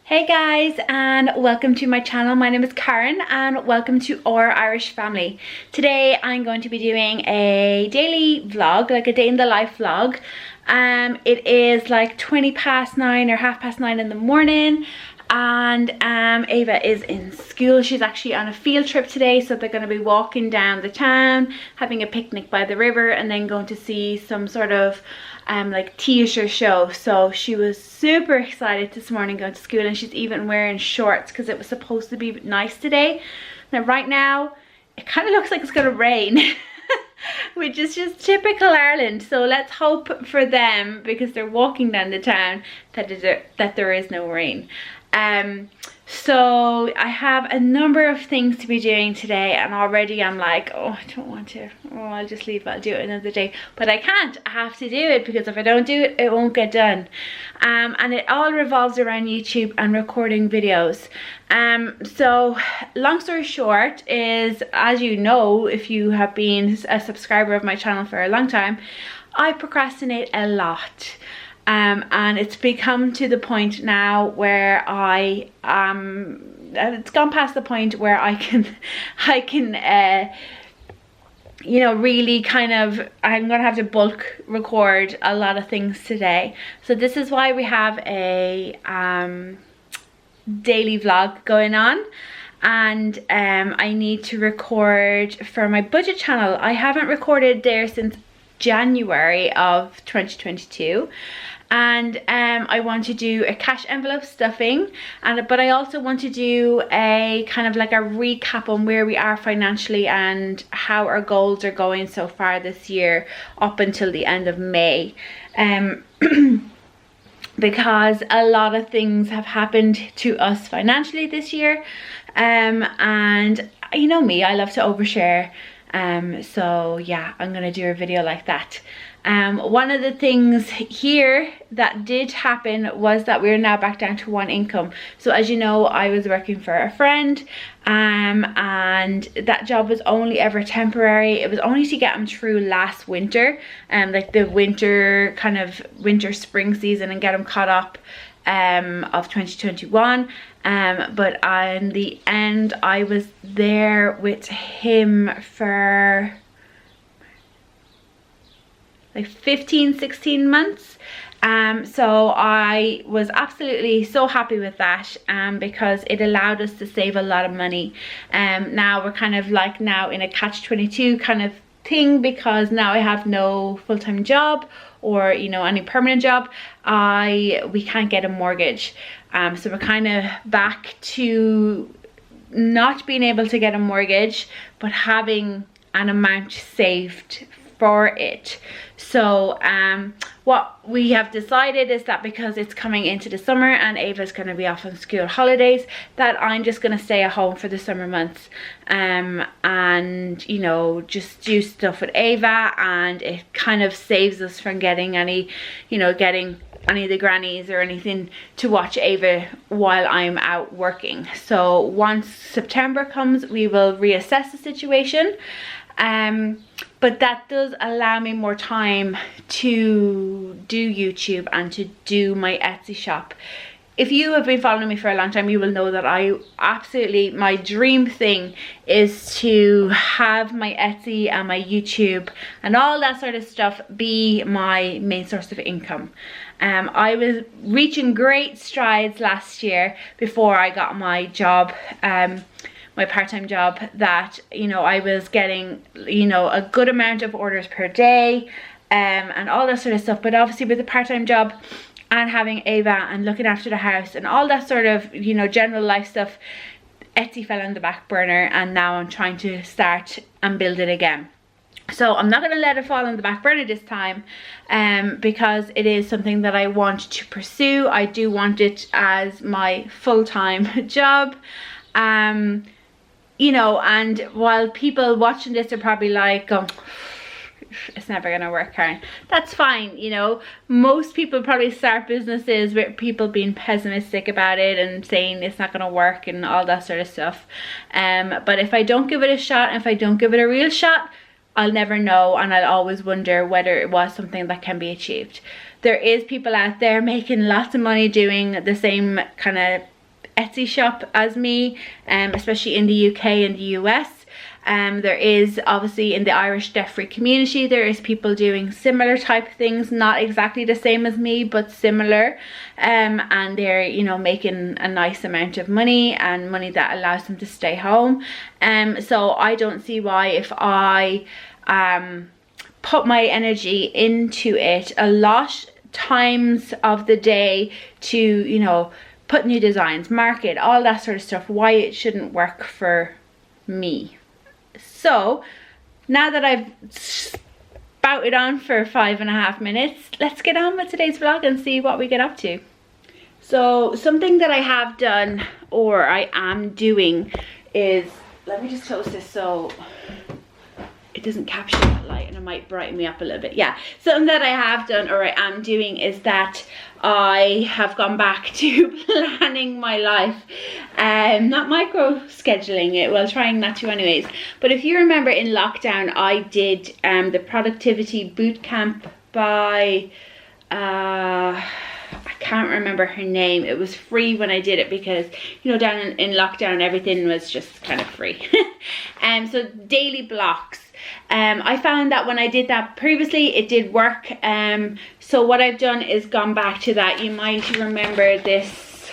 Hey guys, and welcome to my channel. My name is Karen and welcome to Our Irish Family. Today I'm going to be doing a daily vlog, like a day in the life vlog. It is like 9:20 or 9:30 in the morning, and Ava is in school. She's actually on a field trip today, so they're going to be walking down the town, having a picnic by the river, and then going to see some sort of like theatre show. So she was super excited this morning going to school, and she's even wearing shorts because it was supposed to be nice today. Now right now it kind of looks like it's going to rain which is just typical Ireland. So let's hope for them, because they're walking down the town, that there is no rain. So I have a number of things to be doing today, and already I'm like, oh, I don't want to. Oh, I'll just leave it. I'll do it another day. But I can't. I have to do it, because if I don't do it, it won't get done. And it all revolves around YouTube and recording videos. So long story short is, as you know, if you have been a subscriber of my channel for a long time, I procrastinate a lot. And it's become to the point now where it's gone past the point where I can you know, really kind of, I'm gonna have to bulk record a lot of things today. So this is why we have a daily vlog going on. And I need to record for my budget channel. I haven't recorded there since January of 2022. And I want to do a cash envelope stuffing, but I also want to do a kind of like a recap on where we are financially and how our goals are going so far this year up until the end of May. Because a lot of things have happened to us financially this year, and you know me, I love to overshare. So yeah, I'm gonna do a video like that. One of the things here that did happen was that we're now back down to one income. So as you know, I was working for a friend, and that job was only ever temporary. It was only to get him through last winter, like the winter spring season, and get him caught up of 2021. But in the end I was there with him for like 15-16 months. So I was absolutely so happy with that, because it allowed us to save a lot of money. Now we're kind of like now in a catch-22 kind of thing, because now I have no full-time job or, you know, any permanent job. We can't get a mortgage. So we're kind of back to not being able to get a mortgage, but having an amount saved for it. So what we have decided is that because it's coming into the summer and Ava's going to be off on school holidays, that I'm just going to stay at home for the summer months, and you know, just do stuff with Ava, and it kind of saves us from getting any of the grannies or anything to watch Ava while I'm out working. So once September comes, we will reassess the situation. But that does allow me more time to do YouTube and to do my Etsy shop. If you have been following me for a long time, you will know that my dream thing is to have my Etsy and my YouTube and all that sort of stuff be my main source of income. I was reaching great strides last year before I got my job, my part-time job, that, you know, I was getting, you know, a good amount of orders per day, and all that sort of stuff. But obviously with the part-time job and having Ava and looking after the house and all that sort of, you know, general life stuff, Etsy fell on the back burner, and now I'm trying to start and build it again. So I'm not going to let it fall on the back burner this time, because it is something that I want to pursue. I do want it as my full-time job. You know, and while people watching this are probably like, oh, it's never gonna work, Karen, that's fine. You know, most people probably start businesses with people being pessimistic about it and saying it's not gonna work and all that sort of stuff. But if I don't give it a shot, and if I don't give it a real shot, I'll never know, and I'll always wonder whether it was something that can be achieved. There is people out there making lots of money doing the same kind of Etsy shop as me, especially in the UK and the US. There is obviously in the Irish debt-free community, there is people doing similar type things, not exactly the same as me, but similar, and they're, you know, making a nice amount of money, and money that allows them to stay home. So I don't see why, if I put my energy into it a lot times of the day to, you know, put new designs, market, all that sort of stuff, why it shouldn't work for me. So now that I've spouted on for 5.5 minutes, let's get on with today's vlog and see what we get up to. So something that I have done, or I am doing, is, let me just close this so it doesn't capture that light and it might brighten me up a little bit. Yeah, something that I have done, or I am doing, is that I have gone back to planning my life. Not micro scheduling it, well, trying not to anyways. But if you remember, in lockdown I did the productivity boot camp by I can't remember her name. It was free when I did it because, you know, down in lockdown everything was just kind of free. So daily blocks. I found that when I did that previously, it did work. So what I've done is gone back to that. You might remember this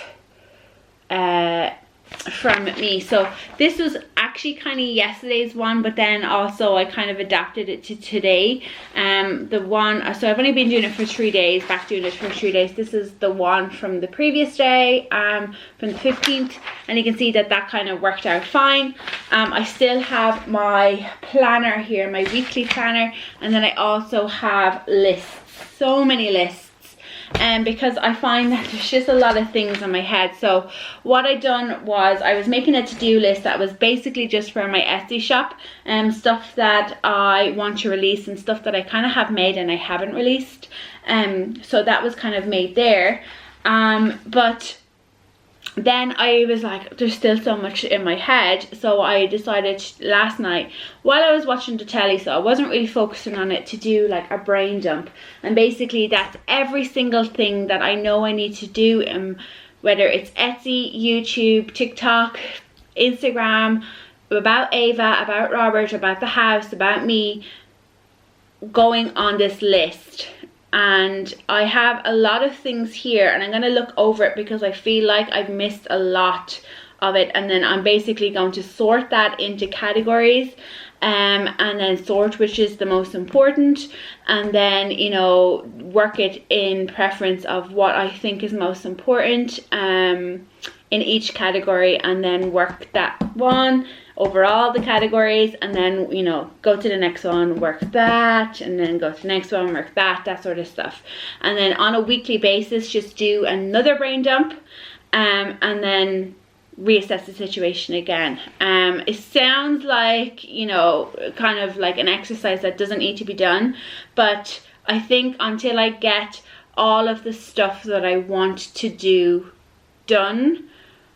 from me. So this was actually kind of yesterday's one, but then also I kind of adapted it to today. The one, so I've only been doing it for 3 days, back doing it for 3 days. This is the one from the previous day, from the 15th, and you can see that that kind of worked out fine. I still have my planner here, my weekly planner, and then I also have lists, so many lists. Because I find that there's just a lot of things in my head. So what I done was, I was making a to-do list that was basically just for my Etsy shop, stuff that I want to release and stuff that I kind of have made and I haven't released. So that was kind of made there. But then I was like, there's still so much in my head, so I decided last night while I was watching the telly, so I wasn't really focusing on it, to do like a brain dump. And basically that's every single thing that I know I need to do, whether it's Etsy, YouTube, TikTok, Instagram, about Ava, about Robert, about the house, about me, going on this list. And I have a lot of things here, and I'm going to look over it because I feel like I've missed a lot of it. And then I'm basically going to sort that into categories, and then sort which is the most important, and then, you know, work it in preference of what I think is most important in each category, and then work that one over all the categories, and then, you know, go to the next one, work that, and then go to the next one, work that sort of stuff. And then on a weekly basis just do another brain dump, and then reassess the situation again. It sounds like, you know, kind of like an exercise that doesn't need to be done, but I think until I get all of the stuff that I want to do done,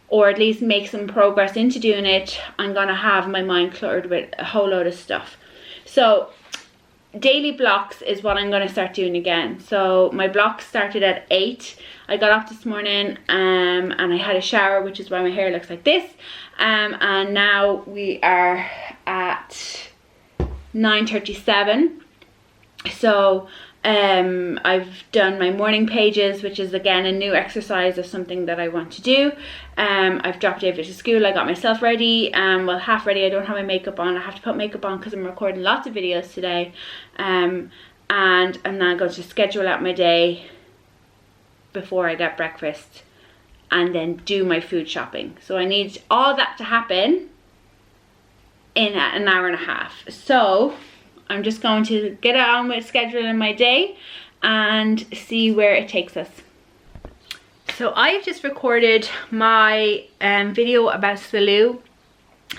or at least make some progress into doing it, I'm gonna have my mind cluttered with a whole load of stuff. So daily blocks is what I'm gonna start doing again. So my blocks started at 8. I got up this morning and I had a shower, which is why my hair looks like this. And now we are at 9:37. So I've done my morning pages, which is again a new exercise of something that I want to do. I've dropped David to school. I got myself ready, well, half ready. I don't have my makeup on. I have to put makeup on because I'm recording lots of videos today. And I'm now going to schedule out my day before I get breakfast, and then do my food shopping. So I need all that to happen in an hour and a half. So I'm just going to get on with scheduling my day and see where it takes us. So I've just recorded my video about Salou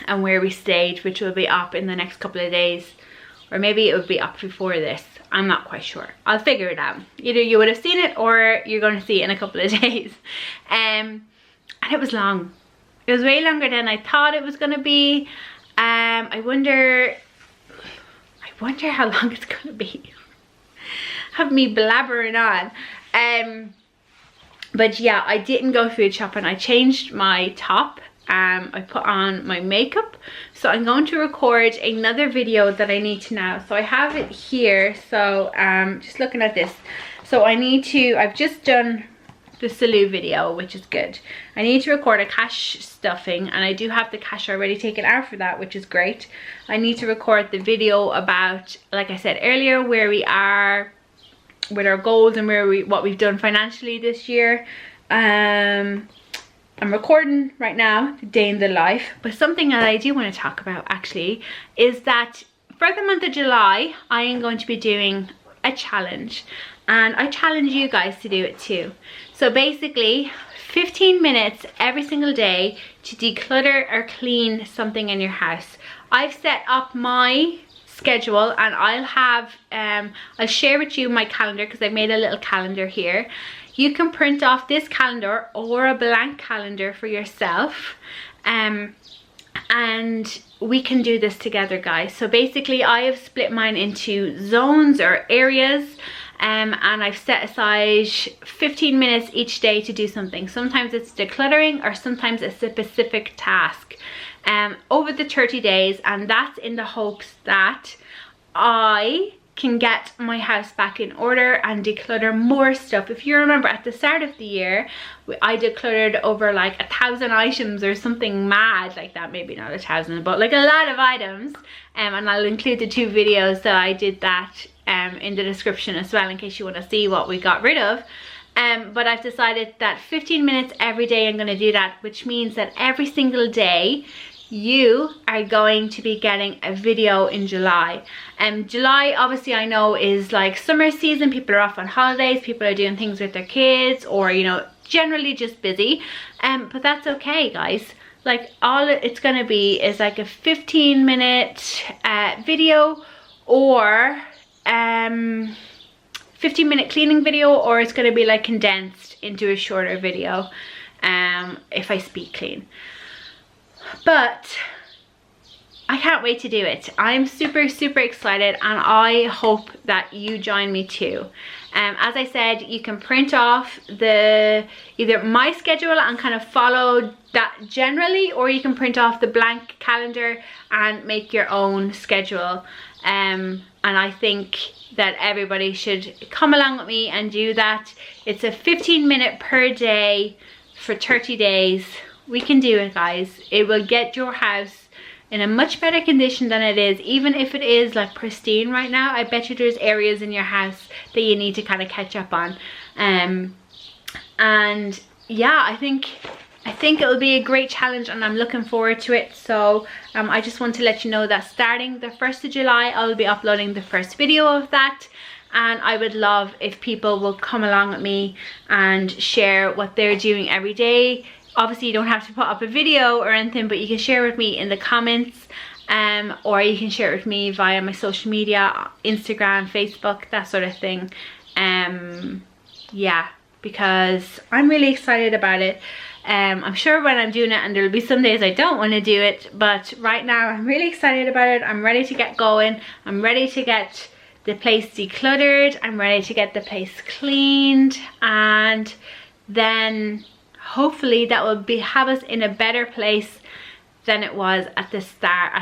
and where we stayed, which will be up in the next couple of days, or maybe it will be up before this. I'm not quite sure. I'll figure it out. Either you would have seen it or you're going to see it in a couple of days. And it was long. It was way longer than I thought it was going to be. I wonder how long it's gonna be. Have me blabbering on. But yeah, I didn't go food shopping. I changed my top. I put on my makeup, so I'm going to record another video that I need to now. So I have it here. So just looking at this, so I've just done the Salou video, which is good. I need to record a cash stuffing, and I do have the cash already taken out for that, which is great. I need to record the video about, like I said earlier, where we are with our goals and what we've done financially this year. I'm recording right now the day in the life, but something that I do want to talk about actually is that for the month of July I am going to be doing a challenge, and I challenge you guys to do it too. So basically 15 minutes every single day to declutter or clean something in your house. I've set up my schedule, and I'll share with you my calendar, because I made a little calendar here. You can print off this calendar or a blank calendar for yourself, and we can do this together, guys. So basically I have split mine into zones or areas, and I've set aside 15 minutes each day to do something. Sometimes it's decluttering, or sometimes it's a specific task over the 30 days, and that's in the hopes that I can get my house back in order and declutter more stuff. If you remember, at the start of the year I decluttered over like 1,000 items or something mad like that. Maybe not 1,000, but like a lot of items, and I'll include the 2 videos that I did that in the description as well, in case you want to see what we got rid of. But I've decided that 15 minutes every day I'm going to do that, which means that every single day you are going to be getting a video in July. July, obviously, I know is like summer season. People are off on holidays, people are doing things with their kids, or you know, generally just busy, but that's okay, guys. Like, all it's gonna be is like a 15-minute video, or 15-minute cleaning video, or it's gonna be like condensed into a shorter video if I speak clean. But I can't wait to do it. I'm super excited, and I hope that you join me too. As I said, you can print off either my schedule and kind of follow that generally, or you can print off the blank calendar and make your own schedule. And I think that everybody should come along with me and do that. It's a 15-minute per day for 30 days. We can do it, guys. It will get your house in a much better condition than it is. Even if it is like pristine right now, I bet you there's areas in your house that you need to kind of catch up on. And yeah, I think it'll be a great challenge, and I'm looking forward to it. So I just want to let you know that starting the 1st of July I'll be uploading the first video of that, and I would love if people will come along with me and share what they're doing every day. Obviously you don't have to put up a video or anything, but you can share with me in the comments, or you can share it with me via my social media, Instagram, Facebook, that sort of thing. Yeah, because I'm really excited about it. I'm sure when I'm doing it, and there'll be some days I don't want to do it, but right now I'm really excited about it. I'm ready to get going. I'm ready to get the place decluttered. I'm ready to get the place cleaned, and then hopefully that will have us in a better place than it was at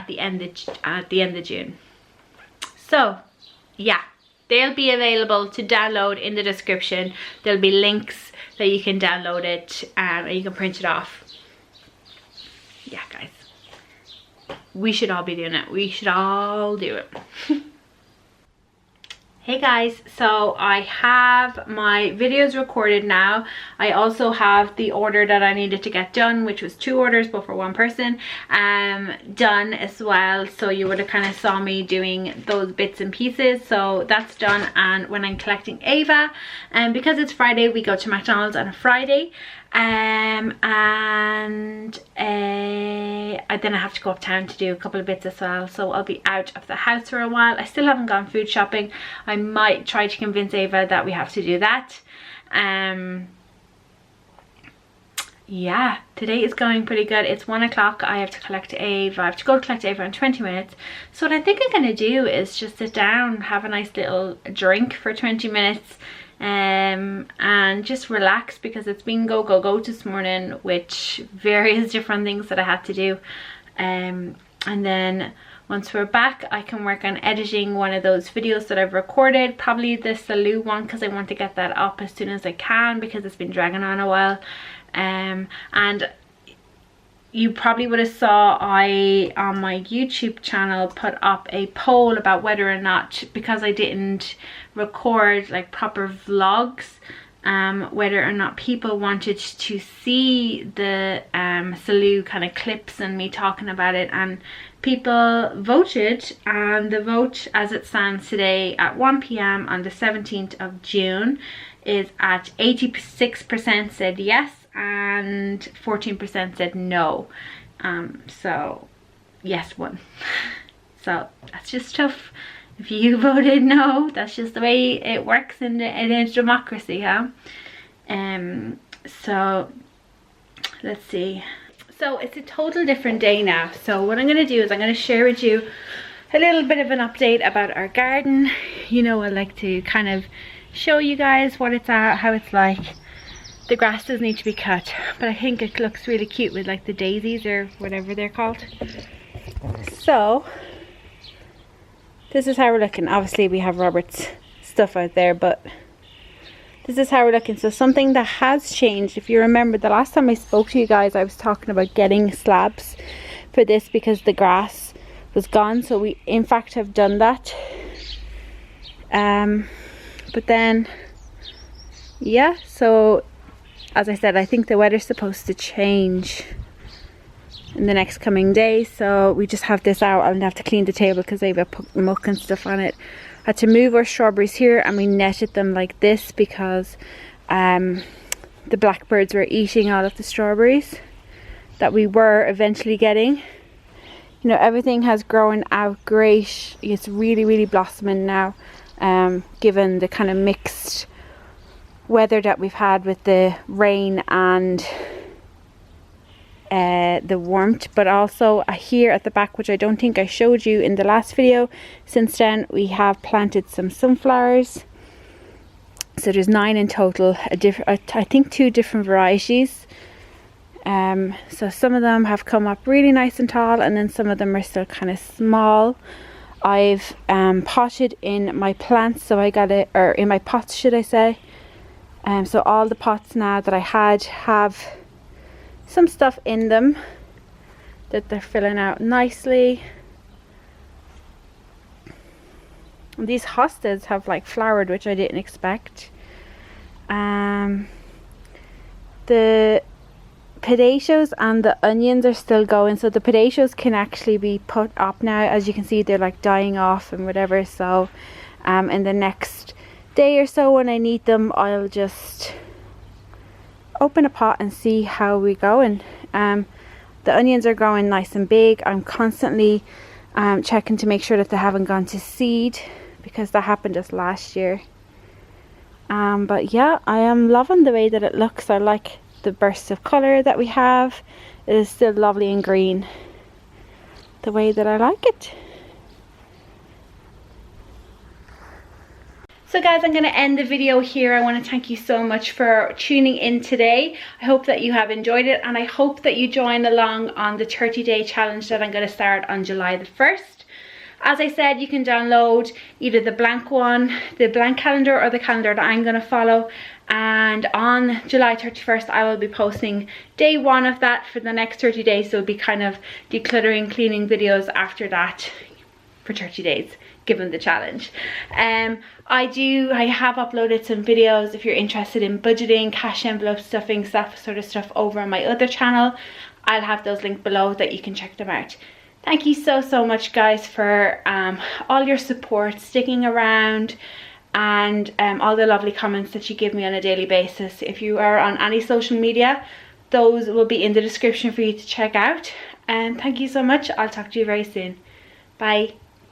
the end of June. So yeah, they'll be available to download in the description. There'll be links that you can download it, and you can print it off. Yeah, guys, we should all be doing it. We should all do it. Hey guys, so I have my videos recorded now. I also have the order that I needed to get done, which was 2 orders but for 1 person, done as well. So you would have kind of saw me doing those bits and pieces. So that's done, and when I'm collecting Ava, and because it's Friday, we go to McDonald's on a Friday, and then I have to go uptown to do a couple of bits as well. So I'll be out of the house for a while. I still haven't gone food shopping. I might try to convince Ava that we have to do that. Yeah, today is going pretty good. It's 1 o'clock. I have to collect Ava. I have to go collect Ava in 20 minutes. So what I think I'm going to do is just sit down, have a nice little drink for 20 minutes, and just relax, because it's been go go go this morning with various different things that I had to do. And then once we're back, I can work on editing one of those videos that I've recorded, probably the Salou one, because I want to get that up as soon as I can, because it's been dragging on a while. And you probably would have saw I on my YouTube channel put up a poll about whether or not, because I didn't record like proper vlogs, whether or not people wanted to see the Salou kind of clips and me talking about it. And people voted, and the vote as it stands today at 1 p.m. on the 17th of June is at 86% said yes and 14% said no. So yes won. So that's just tough. If you voted no, that's just the way it works in a democracy, huh? So let's see. So it's a total different day now. So what I'm going to do is I'm going to share with you a little bit of an update about our garden. You know, I like to kind of show you guys what it's at, how it's like. The grass does need to be cut, but I think it looks really cute with like the daisies or whatever they're called. So this is how we're looking. Obviously we have Robert's stuff out there, but this is how we're looking. So something that has changed, if you remember the last time I spoke to you guys, I was talking about getting slabs for this because the grass was gone. So we in fact have done that. But then yeah, so as I said, I think the weather's supposed to change in the next coming days, so we just have this out. I'll have to clean the table because they have muck and stuff on it. I had to move our strawberries here, and we netted them like this because the blackbirds were eating all of the strawberries that we were eventually getting. You know, everything has grown out great. It's really blossoming now, given the kind of mixed weather that we've had with the rain and the warmth. But also here at the back, which I don't think I showed you in the last video, since then we have planted some sunflowers. So there's 9 in total, I think 2 different varieties. So some of them have come up really nice and tall, and then some of them are still kind of small. I've potted in my plants, so I got it, or in my pots should I say. So all the pots now that I had have some stuff in them that they're filling out nicely. And these hostas have like flowered, which I didn't expect. The potatoes and the onions are still going, so the potatoes can actually be put up now. As you can see, they're like dying off and whatever. So in the next day or so when I need them, I'll just open a pot and see how we go. And the onions are growing nice and big. I'm constantly checking to make sure that they haven't gone to seed, because that happened just last year. But yeah, I am loving the way that it looks. I like the bursts of color that we have. It is still lovely and green, the way that I like it. So guys, I'm going to end the video here. I want to thank you so much for tuning in today. I hope that you have enjoyed it, and I hope that you join along on the 30-day challenge that I'm going to start on July the 1st. As I said, you can download either the blank one, the blank calendar, or the calendar that I'm going to follow. And on July 31st, I will be posting day 1 of that for the next 30 days. So it'll be kind of decluttering, cleaning videos after that for 30 days, given the challenge. I have uploaded some videos if you're interested in budgeting, cash envelope stuffing, that sort of stuff over on my other channel. I'll have those linked below that you can check them out. Thank you so much guys for all your support, sticking around, and all the lovely comments that you give me on a daily basis. If you are on any social media, those will be in the description for you to check out. And thank you so much. I'll talk to you very soon. Bye.